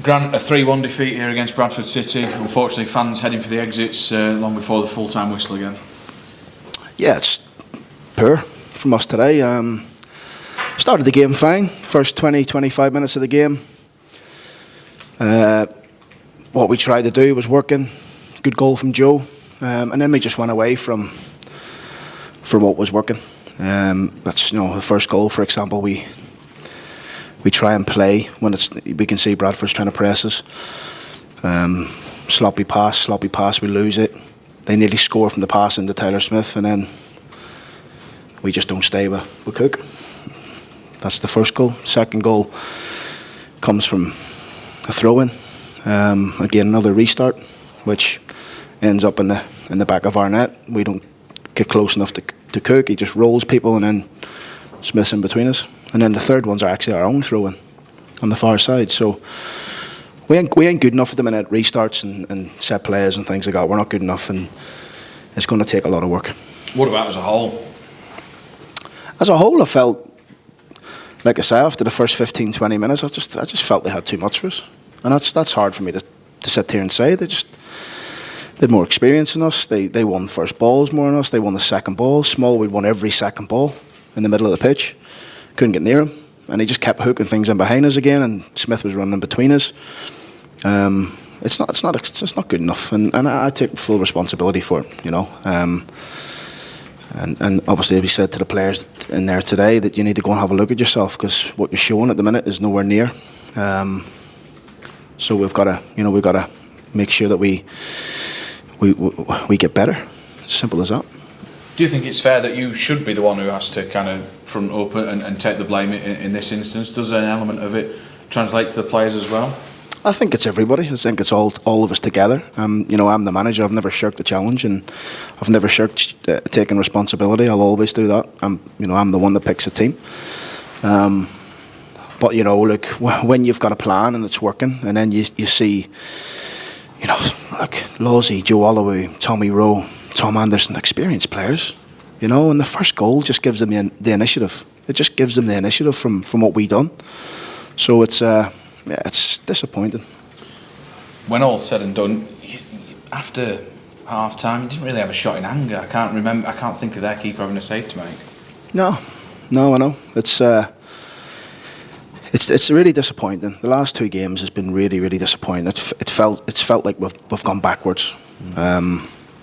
Grant, a 3-1 defeat here against Bradford City. Unfortunately, fans heading for the exits long before the full-time whistle again. Yeah, it's poor from us today. Started the game fine. First 20-25 minutes of the game. What we tried to do was working. Good goal from Joe. And then we just went away from what was working. That's the first goal, for example. We try and play when we can see Bradford's trying to press us. Sloppy pass, we lose it. They nearly score from the pass into Tyler Smith, and then we just don't stay with Cook. That's the first goal. Second goal comes from a throw-in. Again, another restart, which ends up in the back of our net. We don't get close enough to Cook. He just rolls people, and then Smith's in between us. And then the third ones are actually our own throw-in on the far side. So we ain't good enough at the minute. Restarts and set plays and things like that. We're not good enough, and it's going to take a lot of work. What about as a whole? As a whole, I felt, like I say, after the first 15-20 minutes, I just felt they had too much for us, and that's hard for me to sit here and say. They had more experience than us. They won first balls more than us. They won the second ball. Smallwood won every second ball in the middle of the pitch. Couldn't get near him, and he just kept hooking things in behind us again, and Smith was running in between us. It's not good enough, and I take full responsibility for it, and obviously we said to the players in there today that you need to go and have a look at yourself, because what you're showing at the minute is nowhere near. So we've got to make sure that we get better. Simple as that. Do you think it's fair that you should be the one who has to kind of front up and take the blame in this instance? Does an element of it translate to the players as well? I think it's everybody. I think it's all of us together. I'm the manager. I've never shirked the challenge, and I've never shirked taking responsibility. I'll always do that. I'm the one that picks a team. But look, when you've got a plan and it's working, and then you see, like Lawsy, Joe Holloway, Tommy Rowe, Tom Anderson, experienced players, and the first goal just gives them the initiative. It just gives them the initiative from what we done. So it's disappointing. When all's said and done, after half time, you didn't really have a shot in anger. I can't think of their keeper having a save to make. No, I know. It's really disappointing. The last two games has been really, really disappointing. It's felt like we've gone backwards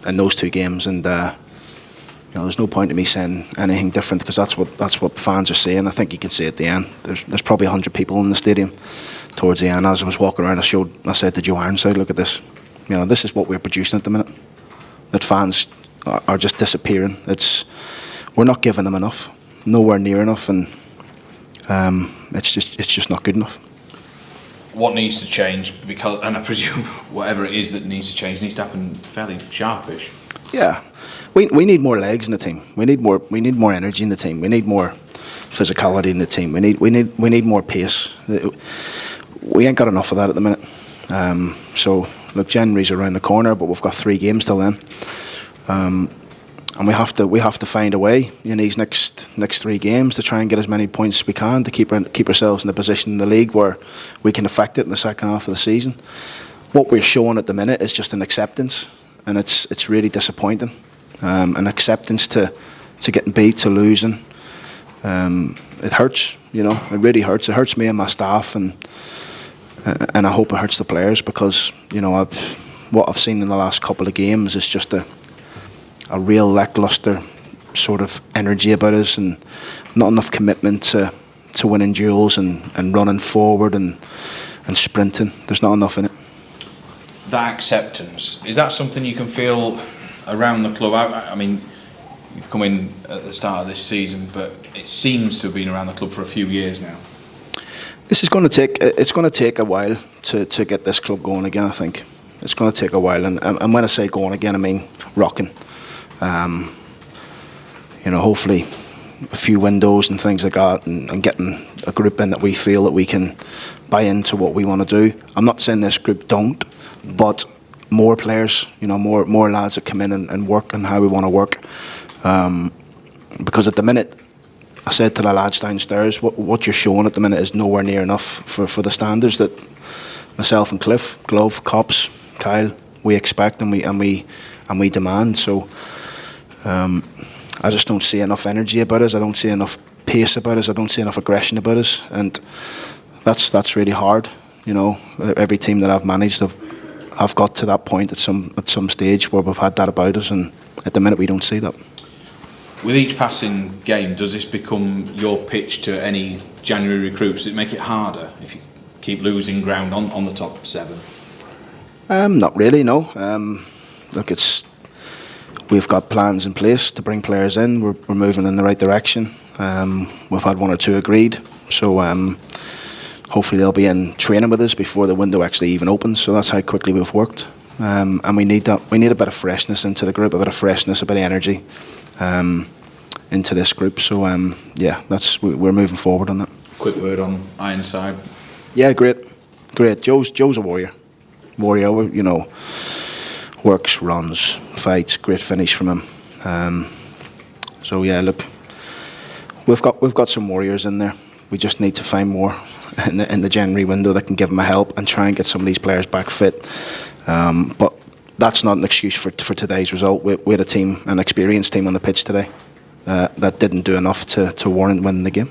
in those two games, and there's no point in me saying anything different, because that's what fans are saying. I think you can see at the end. There's probably 100 people in the stadium towards the end. As I was walking around, I said to Joe Ironside, "Look at this. This is what we're producing at the minute. That fans are just disappearing. We're not giving them enough, nowhere near enough, and it's just not good enough." What needs to change? And I presume whatever it is that needs to change needs to happen fairly sharpish. Yeah, we need more legs in the team. We need more energy in the team. We need more physicality in the team. We need more pace. We ain't got enough of that at the minute. So look, January's around the corner, but we've got 3 games till then, and we have to find a way in these next 3 games to try and get as many points as we can to keep ourselves in a position in the league where we can affect it in the second half of the season. What we're showing at the minute is just an acceptance, and it's really disappointing. An acceptance to getting beat, to losing. It hurts, it really hurts. It hurts me and my staff, and I hope it hurts the players, because what I've seen in the last couple of games is just a real lacklustre sort of energy about us, and not enough commitment to winning duels and running forward and sprinting. There's not enough in it. That acceptance, is that something you can feel around the club? I mean, you've come in at the start of this season, but it seems to have been around the club for a few years now. This is going to take a while to get this club going again. I think it's going to take a while, and when I say going again, I mean rocking. Hopefully a few windows and things like that, and getting a group in that we feel that we can buy into what we want to do. I'm not saying this group don't, but more players, more lads that come in and work on how we want to work. Because at the minute, I said to the lads downstairs, what you're showing at the minute is nowhere near enough for the standards that myself and Cliff, Glove, Cops, Kyle, we expect and we demand. So I just don't see enough energy about us. I don't see enough pace about us. I don't see enough aggression about us, and that's really hard. You know, every team that I've managed, I've got to that point at some stage where we've had that about us, and at the minute we don't see that. With each passing game, does this become your pitch to any January recruits? Does it make it harder if you keep losing ground on the top 7? Not really, no. Look, we've got plans in place to bring players in. We're moving in the right direction. We've had 1 or 2 agreed, so hopefully they'll be in training with us before the window actually even opens. So that's how quickly we've worked, and we need that. We need a bit of freshness into the group, a bit of freshness, a bit of energy into this group. So yeah, we're moving forward on that. Quick word on Ironside. Yeah, great. Joe's a warrior. You know, works, runs, fights. Great finish from him. So yeah, look, we've got some warriors in there. We just need to find more in the January window that can give them a help and try and get some of these players back fit. But that's not an excuse for today's result. We had an experienced team on the pitch today that didn't do enough to warrant winning the game.